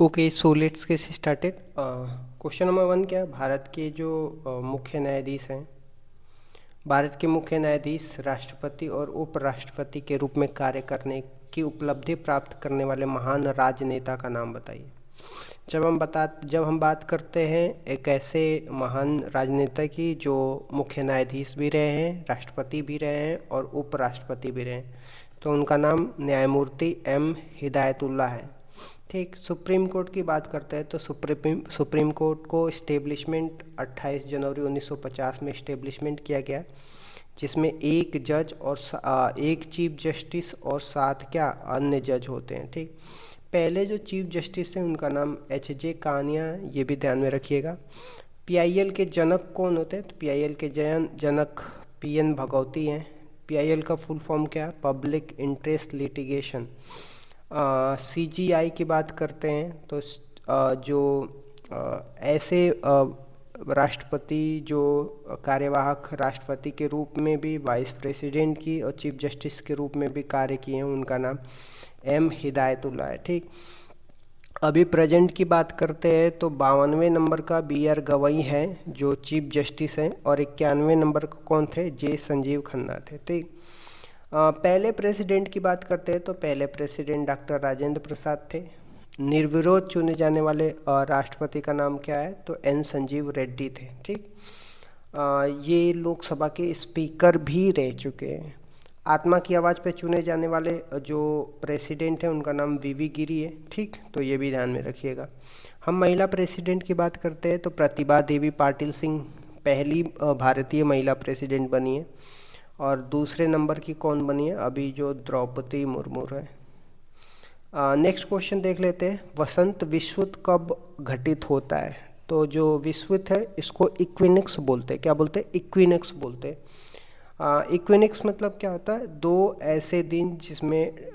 Okay, so let's get started. Question number 1 क्या है? भारत के जो मुख्य न्यायाधीश हैं, भारत के मुख्य न्यायाधीश राष्ट्रपति और उपराष्ट्रपति के रूप में कार्य करने की उपलब्धि प्राप्त करने वाले महान राजनेता का नाम बताइए। जब हम बात करते हैं एक ऐसे महान राजनेता की जो मुख्य न्यायाधीश भी रहे हैं, राष्ट्रपति भी रहे हैं और उपराष्ट्रपति भी रहे हैं, तो उनका नाम न्यायमूर्ति एम हिदायतुल्लाह है। ठीक। सुप्रीम कोर्ट की बात करते हैं तो सुप्रीम कोर्ट को इस्टेब्लिशमेंट 28 जनवरी 1950 में इस्टेब्लिशमेंट किया गया, जिसमें एक जज और एक चीफ जस्टिस और 7 क्या अन्य जज होते हैं। ठीक। पहले जो चीफ जस्टिस हैं उनका नाम एच.जे. कानिया, ये भी ध्यान में रखिएगा। पीआईएल के जनक कौन होते हैं? तो पीआईएल के जनक पीएन भगवती हैं। पीआईएल का फुल फॉर्म क्या है? Public interest litigation. सीजीआई की बात करते हैं तो जो ऐसे राष्ट्रपति जो कार्यवाहक राष्ट्रपति के रूप में भी, वाइस प्रेसिडेंट की और चीफ जस्टिस के रूप में भी कार्य किए हैं, उनका नाम एम हिदायतुल्लाह है। ठीक। अभी प्रेजेंट की बात करते हैं तो 52वें नंबर का बी.आर. गवई है जो चीफ जस्टिस हैं, और 91वें नंबर का कौन थे? जे. संजीव खन्ना थे। ठीक। पहले प्रेसिडेंट की बात करते हैं तो पहले प्रेसिडेंट डॉक्टर राजेंद्र प्रसाद थे। निर्विरोध चुने जाने वाले राष्ट्रपति का नाम क्या है? तो एन संजीव रेड्डी थे। ठीक। ये लोकसभा के स्पीकर भी रह चुके हैं। आत्मा की आवाज़ पे चुने जाने वाले जो प्रेसिडेंट हैं उनका नाम वीवी गिरी है। ठीक। तो ये भी ध्यान में रखिएगा। हम महिला प्रेसिडेंट की बात करते हैं तो प्रतिभा देवी पाटिल सिंह पहली भारतीय महिला प्रेसिडेंट बनी है, और दूसरे नंबर की कौन बनी है? अभी जो द्रौपदी मुर्मू है। नेक्स्ट क्वेश्चन देख लेते हैं। वसंत विषुवत कब घटित होता है? तो जो विषुवत है इसको इक्विनक्स बोलते हैं। क्या बोलते हैं? इक्विनक्स बोलते हैं। इक्विनक्स मतलब क्या होता है? दो ऐसे दिन जिसमें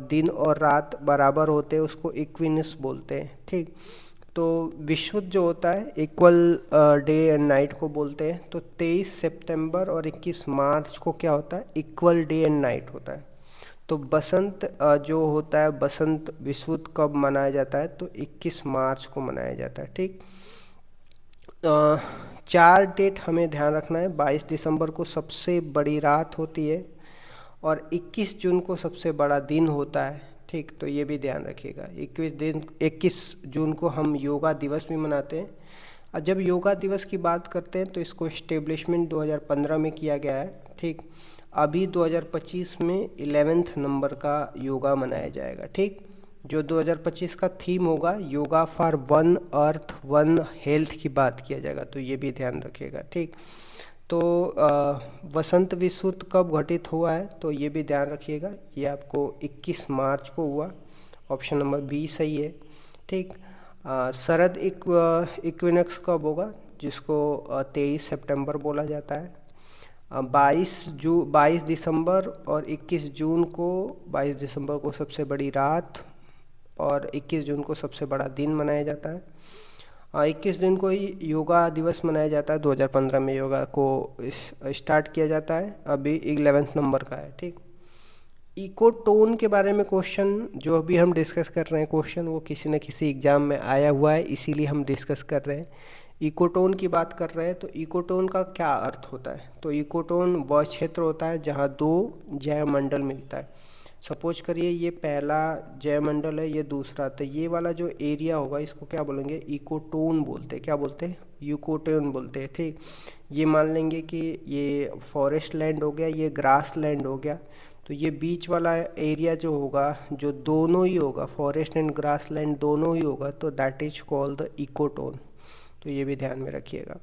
दिन और रात बराबर होते हैं उसको इक्विनक्स बोलते हैं। ठीक। तो विषुवत जो होता है इक्वल डे एंड नाइट को बोलते हैं। तो 23 सितंबर और 21 मार्च को क्या होता है? इक्वल डे एंड नाइट होता है। तो बसंत जो होता है, बसंत विषुवत कब मनाया जाता है? तो 21 मार्च को मनाया जाता है। ठीक। 4 डेट हमें ध्यान रखना है। 22 दिसंबर को सबसे बड़ी रात होती है और 21 जून को सबसे बड़ा दिन होता है। ठीक। तो ये भी ध्यान रखिएगा। 21 जून को हम योगा दिवस भी मनाते हैं। और जब योगा दिवस की बात करते हैं तो इसको इस्टेब्लिशमेंट 2015 में किया गया है। ठीक। अभी 2025 में 11वें नंबर का योगा मनाया जाएगा। ठीक। जो 2025 का थीम होगा yoga for one earth one health की बात किया जाएगा, तो ये भी ध्यान रखिएगा। ठीक। तो वसंत विषुवत कब घटित हुआ है? तो ये भी ध्यान रखिएगा। ये आपको 21 मार्च को हुआ। ऑप्शन नंबर बी सही है। ठीक। शरद इक्विनक्स कब होगा? जिसको 23 सितंबर बोला जाता है। 22 दिसंबर और 21 जून को, 22 दिसंबर को सबसे बड़ी रात और 21 जून को सबसे बड़ा दिन मनाया जाता है। 21 दिन को ही योगा दिवस मनाया जाता है। 2015 में योगा को स्टार्ट किया जाता है। अभी 11वें नंबर का है। ठीक। इकोटोन के बारे में क्वेश्चन जो अभी हम डिस्कस कर रहे हैं, क्वेश्चन वो किसी न किसी एग्जाम में आया हुआ है, इसीलिए हम डिस्कस कर रहे हैं। इकोटोन की बात कर रहे हैं तो इकोटोन का क्या अर्थ होता है? तो इकोटोन वह क्षेत्र होता है जहाँ दो जयमंडल मिलता है। सपोज करिए ये पहला जयमंडल है, ये दूसरा, तो ये वाला जो एरिया होगा इसको क्या बोलेंगे? इकोटोन बोलते हैं। क्या बोलते हैं? इकोटोन बोलते हैं। ठीक। ये मान लेंगे कि ये फॉरेस्ट लैंड हो गया, ये ग्रास लैंड हो गया, तो ये बीच वाला एरिया जो होगा, जो दोनों ही होगा, फॉरेस्ट एंड ग्रास लैंड दोनों ही होगा, तो that is called the ecotone. तो ये भी ध्यान में रखिएगा।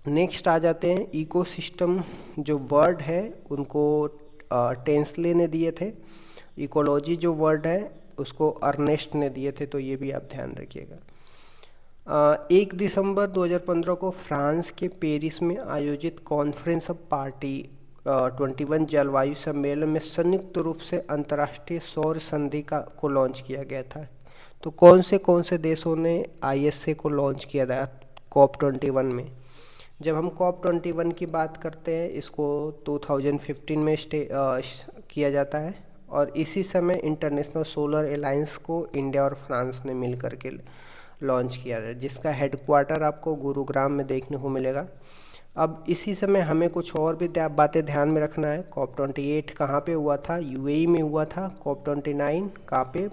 नेक्स्ट आ जाते हैं इकोसिस्टम। जो वर्ड है उनको टेंसले ने दिए थे। इकोलॉजी जो वर्ड है उसको अर्नेस्ट ने दिए थे, तो ये भी आप ध्यान रखिएगा। 1 दिसंबर 2015 को फ्रांस के पेरिस में आयोजित कॉन्फ्रेंस ऑफ पार्टी 21 जलवायु सम्मेलन में संयुक्त रूप से अंतर्राष्ट्रीय सौर संधि को लॉन्च किया गया था। तो कौन से देशों ने ISA को लॉन्च किया था COP21 में? जब हम COP21 की बात करते हैं इसको 2015 में किया जाता है, और इसी समय इंटरनेशनल सोलर अलायंस को इंडिया और फ्रांस ने मिल करके लॉन्च किया था, जिसका हेडक्वार्टर आपको गुरुग्राम में देखने को मिलेगा। अब इसी समय हमें कुछ और भी बातें ध्यान में रखना है। COP28 कहाँ पे हुआ था? यूएई में हुआ था। COP29 कहाँ पे?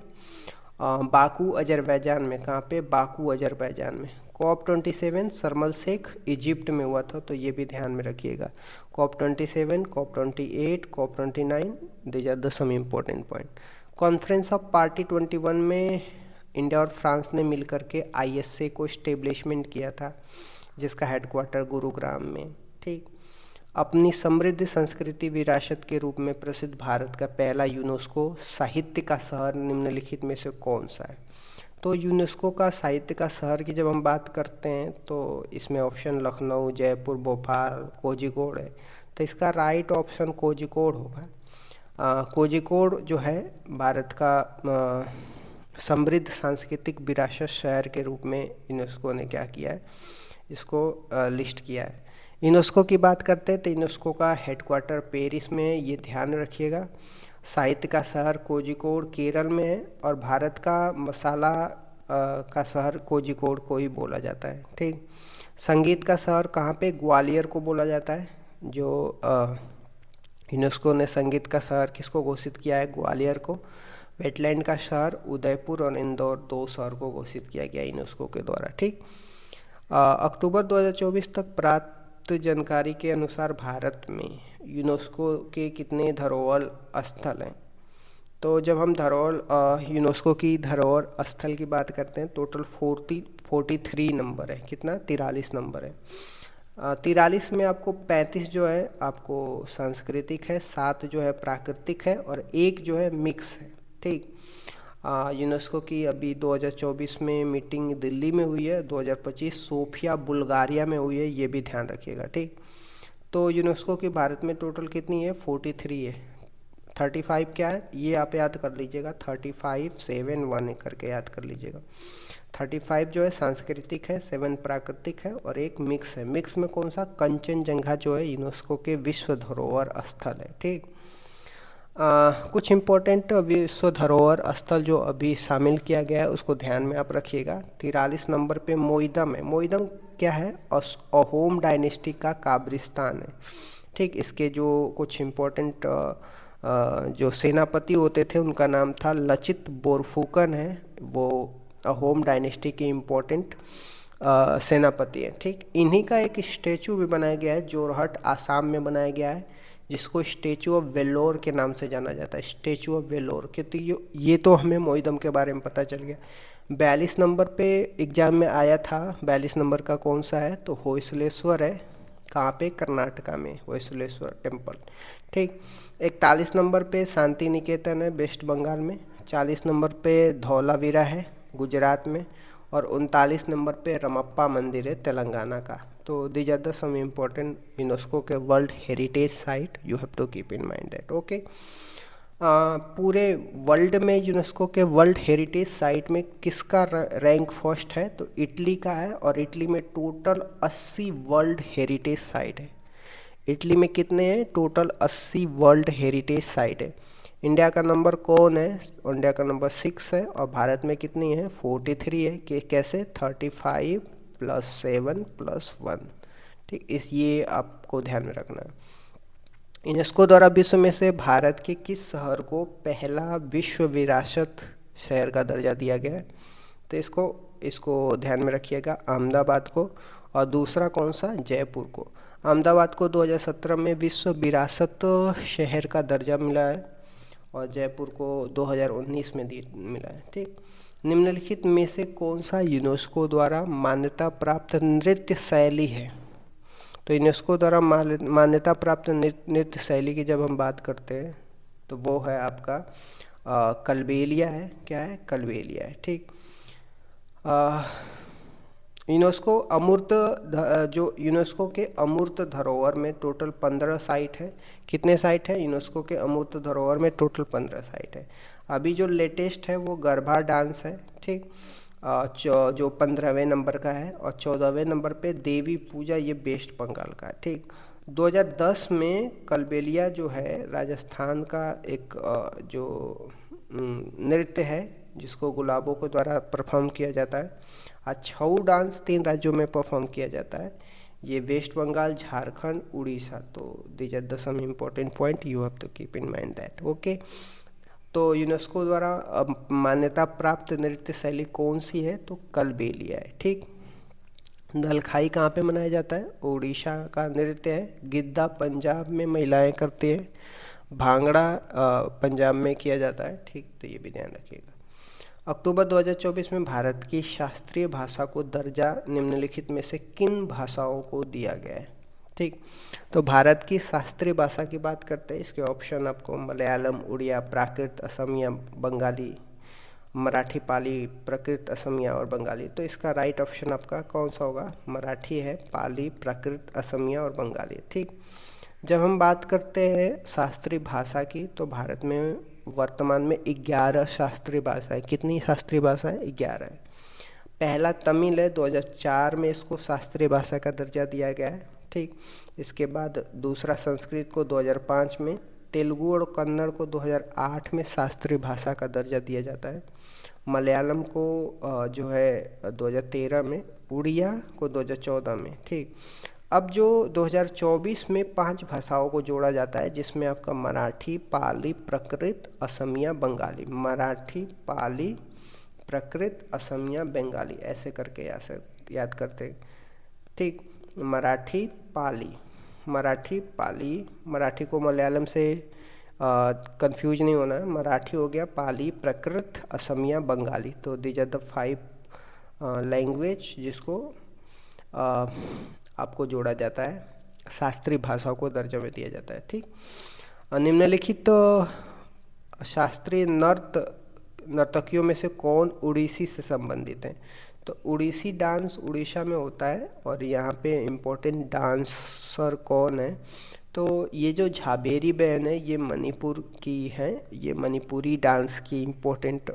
बाकू अजरबैजान में। कहाँ पे? बाकू अजरबैजान में। COP27 शर्म एल शेख इजिप्ट में हुआ था, तो ये भी ध्यान में रखिएगा। COP27, COP28, COP29, these are the some important point. Conference of party 21 में इंडिया और फ्रांस ने मिलकर के ISA को इस्टेब्लिशमेंट किया था, जिसका हेडक्वार्टर गुरुग्राम में। ठीक। अपनी समृद्ध संस्कृति विरासत के रूप में प्रसिद्ध भारत का पहला यूनेस्को साहित्य का शहर निम्नलिखित में से कौन सा है? तो यूनेस्को का साहित्य का शहर की जब हम बात करते हैं तो इसमें ऑप्शन लखनऊ, जयपुर, भोपाल, कोझिकोड है। तो इसका राइट ऑप्शन कोझिकोड होगा। कोझिकोड जो है भारत का समृद्ध सांस्कृतिक विरासत शहर के रूप में यूनेस्को ने क्या किया है, इसको लिस्ट किया है। यूनेस्को की बात करते हैं तो यूनेस्को का हेडक्वार्टर पेरिस में है, ये ध्यान रखिएगा। साहित्य का शहर कोझिकोड केरल में है, और भारत का मसाला का शहर कोझिकोड को ही बोला जाता है। ठीक। संगीत का शहर कहाँ पे? ग्वालियर को बोला जाता है। जो यूनेस्को ने संगीत का शहर किसको घोषित किया है? ग्वालियर को। वेटलैंड का शहर उदयपुर और इंदौर, 2 शहर को घोषित किया गया यूनेस्को के द्वारा। ठीक। अक्टूबर 2024 तक प्राप्त जानकारी के अनुसार भारत में यूनेस्को के कितने धरोहर स्थल हैं? तो जब हम यूनेस्को की धरोहर स्थल की बात करते हैं, टोटल 43 नंबर है। कितना? 43 नंबर है। 43 में आपको 35 जो है आपको सांस्कृतिक है, 7 जो है प्राकृतिक है, और 1 जो है मिक्स है। ठीक। यूनेस्को की अभी 2024 में मीटिंग दिल्ली में हुई है, 2025 सोफिया बुल्गारिया में हुई है, ये भी ध्यान रखिएगा। ठीक। तो यूनेस्को की भारत में टोटल कितनी है? 43 है। 35 क्या है ये आप याद कर लीजिएगा, 35 7 1 करके याद कर लीजिएगा। 35 जो है सांस्कृतिक है, 7 प्राकृतिक है, और 1 मिक्स है। मिक्स में कौन सा? कंचनजंगा जो है यूनेस्को के विश्व धरोहर स्थल है। ठीक। कुछ इम्पोर्टेंट विश्व धरोहर स्थल जो अभी शामिल किया गया है उसको ध्यान में आप रखिएगा। 43 नंबर पे मोइदम है। मोइदम क्या है? अहोम डायनेस्टी का काब्रिस्तान है। ठीक। इसके जो कुछ इम्पोर्टेंट जो सेनापति होते थे उनका नाम था लचित बोरफुकन है, वो अहोम डायनेस्टी के इम्पोर्टेंट सेनापति है। ठीक। इन्हीं का एक स्टेचू भी बनाया गया है, जोरहट आसाम में बनाया गया है, जिसको स्टेचू ऑफ वेलोर के नाम से जाना जाता है। स्टेचू ऑफ वेलोर, क्योंकि ये तो हमें मोइदम के बारे में पता चल गया। 42 नंबर पे एग्जाम में आया था। 42 नंबर का कौन सा है? तो होयसलेश्वर है। कहाँ पे? कर्नाटका में, होयसलेश्वर टेम्पल। ठीक। 41 नंबर पे शांति निकेतन है, वेस्ट बंगाल में। 40 नंबर पे धौलावीरा है, गुजरात में। और 39 नंबर पे रमप्पा मंदिर है, तेलंगाना का। तो these are the some important UNESCO के world heritage site, you have to keep in mind that. Okay. पूरे वर्ल्ड में यूनेस्को के वर्ल्ड हेरिटेज साइट में किसका रैंक फर्स्ट है? तो इटली का है, और इटली में टोटल 80 वर्ल्ड हेरिटेज साइट है। इटली में कितने हैं? टोटल 80 वर्ल्ड हेरिटेज साइट है। इंडिया का नंबर कौन है? इंडिया का नंबर 6 है, और भारत में कितनी है? 43 है। कि कैसे? 35 + 7 + 1। ठीक। ये आपको ध्यान में रखना है। यूनेस्को द्वारा विश्व में से भारत के किस शहर को पहला विश्व विरासत शहर का दर्जा दिया गया है? तो इसको ध्यान में रखिएगा, अहमदाबाद को। और दूसरा कौन सा? जयपुर को। अहमदाबाद को 2017 में विश्व विरासत शहर का दर्जा मिला है, और जयपुर को 2019 में मिला है। ठीक। निम्नलिखित में से कौन सा यूनेस्को द्वारा मान्यता प्राप्त नृत्य शैली है? तो यूनेस्को द्वारा मान्यता प्राप्त नृत्य शैली की जब हम बात करते हैं तो वो है आपका कलबेलिया है। क्या है? कलबेलिया है। ठीक। यूनेस्को के अमूर्त धरोहर में टोटल 15 साइट है। कितने साइट है? यूनेस्को के अमूर्त धरोहर में टोटल 15 साइट है। अभी जो लेटेस्ट है वो गरबा डांस है। ठीक। जो 15वें नंबर का है, और 14वें नंबर पे देवी पूजा, ये वेस्ट बंगाल का है। ठीक। 2010 में कलबेलिया जो है राजस्थान का एक जो नृत्य है जिसको गुलाबों के द्वारा परफॉर्म किया जाता है। आज छऊ डांस 3 राज्यों में परफॉर्म किया जाता है, ये वेस्ट बंगाल, झारखंड, उड़ीसा। तो these are the some important point you have to keep in mind that. Okay, तो यूनेस्को द्वारा मान्यता प्राप्त नृत्य शैली कौन सी है? तो कलबेलिया है। ठीक, नलखाई कहाँ पे मनाया जाता है? उड़ीसा का नृत्य है। गिद्दा पंजाब में महिलाएं करती हैं। भांगड़ा पंजाब में किया जाता है। ठीक, तो ये भी ध्यान रखिएगा। अक्टूबर 2024 में भारत की शास्त्रीय भाषा को दर्जा निम्नलिखित में से किन भाषाओं को दिया गया है? ठीक, तो भारत की शास्त्रीय भाषा की बात करते हैं। इसके ऑप्शन आपको मलयालम, उड़िया, प्राकृत, असमिया, बंगाली, मराठी, पाली, प्राकृत, असमिया और बंगाली। तो इसका राइट ऑप्शन आपका कौन सा होगा? मराठी है, पाली, प्राकृत, असमिया और बंगाली। ठीक, जब हम बात करते हैं शास्त्रीय भाषा की तो भारत में वर्तमान में 11 शास्त्रीय भाषा है। कितनी शास्त्रीय भाषा है? 11 है। पहला तमिल है, 2004 में इसको शास्त्रीय भाषा का दर्जा दिया गया है। ठीक, इसके बाद दूसरा संस्कृत को 2005 में, तेलुगु और कन्नड़ को 2008 में शास्त्रीय भाषा का दर्जा दिया जाता है। मलयालम को जो है 2013 में, उड़िया को 2014 में। ठीक, अब जो 2024 में 5 भाषाओं को जोड़ा जाता है जिसमें आपका मराठी, पाली, प्राकृत, असमिया, बंगाली। मराठी, पाली, प्राकृत, असमिया, बंगाली, ऐसे करके याद करते। ठीक, मराठी, पाली, मराठी, पाली, मराठी को मलयालम से कंफ्यूज नहीं होना है। मराठी हो गया, पाली, प्राकृत, असमिया, बंगाली। तो दीज आर द 5 लैंग्वेज जिसको आपको जोड़ा जाता है, शास्त्रीय भाषाओं को दर्जा में दिया जाता है। ठीक, निम्नलिखित शास्त्रीय नर्तकियों में से कौन उड़ीसी से संबंधित हैं? तो उड़ीसी डांस उड़ीसा में होता है और यहाँ पे इम्पोर्टेंट डांसर कौन है? तो ये जो झाबेरी बहन है ये मणिपुर की हैं, ये मणिपुरी डांस की इम्पोर्टेंट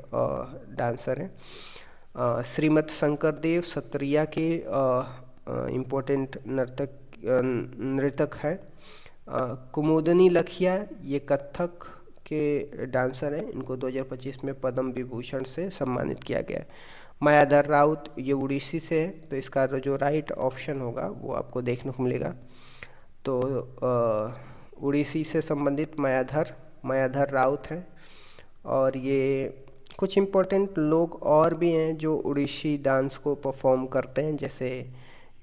डांसर हैं। श्रीमत शंकरदेव सत्रिया के इम्पोर्टेंट नृतक है। कुमुदनी लखिया ये कथक के डांसर हैं, इनको 2025 में पद्म विभूषण से सम्मानित किया गया है। मायाधर राउत ये उड़ीसी से है, तो इसका जो राइट ऑप्शन होगा वो आपको देखने को मिलेगा। तो उड़ीसी से संबंधित मायाधर राउत हैं। और ये कुछ इम्पोर्टेंट लोग और भी हैं जो उड़ीसी डांस को परफॉर्म करते हैं, जैसे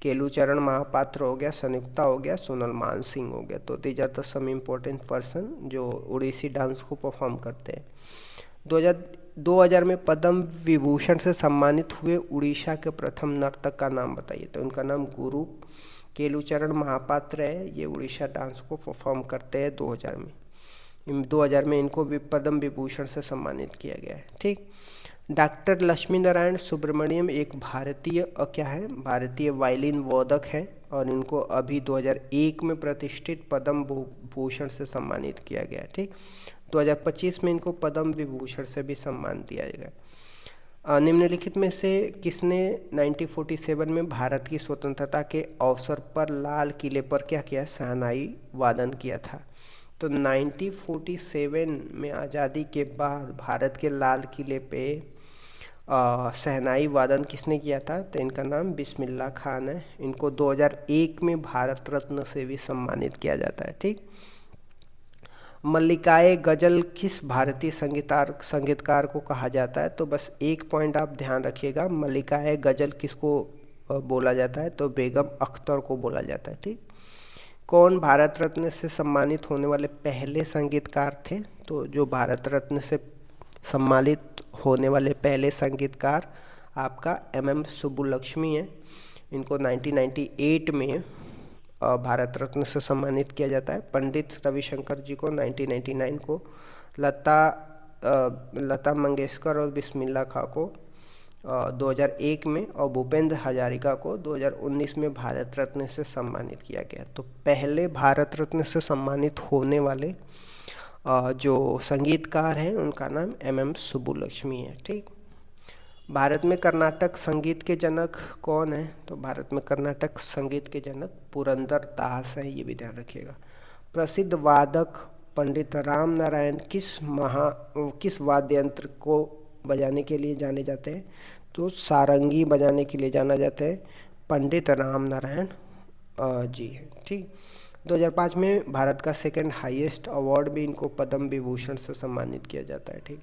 केलुचरण महापात्र हो गया, संयुक्ता हो गया, सोनल मानसिंह हो गया। तो these are the some important person जो उड़ीसी डांस को परफॉर्म करते हैं। 2000 में पद्म विभूषण से सम्मानित हुए उड़ीसा के प्रथम नर्तक का नाम बताइए। तो उनका नाम गुरु केलुचरण महापात्र है, ये उड़ीसा डांस को परफॉर्म करते हैं 2000 में। 2000 में इनको भी पद्म विभूषण से सम्मानित किया गया है। ठीक, डॉक्टर लक्ष्मी नारायण सुब्रमण्यम एक भारतीय वायलिन वादक है और इनको अभी 2001 में प्रतिष्ठित पद्म भूषण से सम्मानित किया गया है। ठीक, 2025 में इनको पद्म विभूषण से भी सम्मान दिया जाएगा। निम्नलिखित में से किसने 1947 में भारत की स्वतंत्रता के अवसर पर लाल किले पर क्या किया? शहनाई वादन किया था। तो 1947 में आज़ादी के बाद भारत के लाल किले पे शहनाई वादन किसने किया था? तो इनका नाम बिस्मिल्लाह खान है। इनको 2001 में भारत रत्न से भी सम्मानित किया जाता है। ठीक, मल्लिकाए गजल किस भारतीय संगीतकार को कहा जाता है? तो बस एक पॉइंट आप ध्यान रखिएगा, मल्लिकाए गजल किसको बोला जाता है? तो बेगम अख्तर को बोला जाता है। ठीक, कौन भारत रत्न से सम्मानित होने वाले पहले संगीतकार थे? तो जो भारत रत्न से सम्मानित होने वाले पहले संगीतकार आपका MM सुब्बुलक्ष्मी हैं। इनको 1998 में भारत रत्न से सम्मानित किया जाता है। पंडित रविशंकर जी को 1999 को, लता मंगेशकर और बिस्मिल्लाह खां को 2001 में और भूपेंद्र हजारिका को 2019 में भारत रत्न से सम्मानित किया गया। तो पहले भारत रत्न से सम्मानित होने वाले जो संगीतकार हैं उनका नाम MM सुब्बुलक्ष्मी है। ठीक, भारत में कर्नाटक संगीत के जनक कौन है? तो भारत में कर्नाटक संगीत के जनक पुरंदर दास हैं, ये भी ध्यान रखिएगा। प्रसिद्ध वादक पंडित राम नारायण किस वाद्य यंत्र को बजाने के लिए जाने जाते हैं? तो सारंगी बजाने के लिए जाना जाता है पंडित राम नारायण जी है, ठीक। 2005 में भारत का सेकंड हाईएस्ट अवार्ड भी इनको पद्म विभूषण से सम्मानित किया जाता है, ठीक।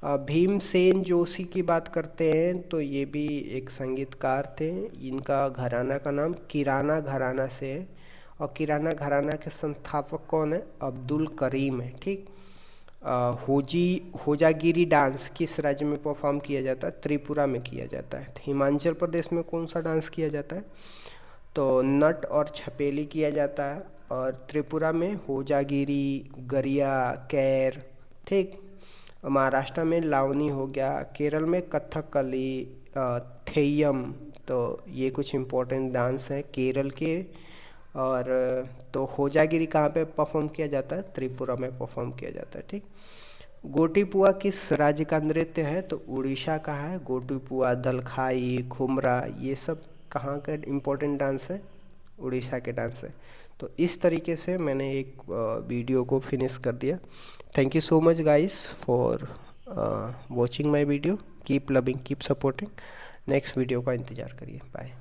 भीमसेन जोशी की बात करते हैं तो ये भी एक संगीतकार थे। इनका घराना का नाम किराना घराना से है और किराना घराना के संस्थापक कौन है? अब्दुल करीम है, ठीक। होजागिरी डांस किस राज्य में परफॉर्म किया जाता है? त्रिपुरा में किया जाता है। हिमाचल प्रदेश में कौन सा डांस किया जाता है? तो नट और छपेली किया जाता है। और त्रिपुरा में होजागिरी, गरिया, कैर, ठीक। महाराष्ट्र में लावनी हो गया। केरल में कथकली, थेयम। तो ये कुछ इम्पोर्टेंट डांस हैं केरल के। और तो होजागिरी कहाँ पे परफॉर्म किया जाता है? त्रिपुरा में परफॉर्म किया जाता है, ठीक। गोटीपुआ किस राज्य का नृत्य है? तो उड़ीसा का है। गोटीपुआ, दलखाई, घुमरा, ये सब कहाँ का इम्पोर्टेंट डांस है? उड़ीसा के डांस है। तो इस तरीके से मैंने एक वीडियो को फिनिश कर दिया। Thank you so much guys for watching my video. Keep loving, keep supporting. Next video का इंतज़ार करिए। बाय।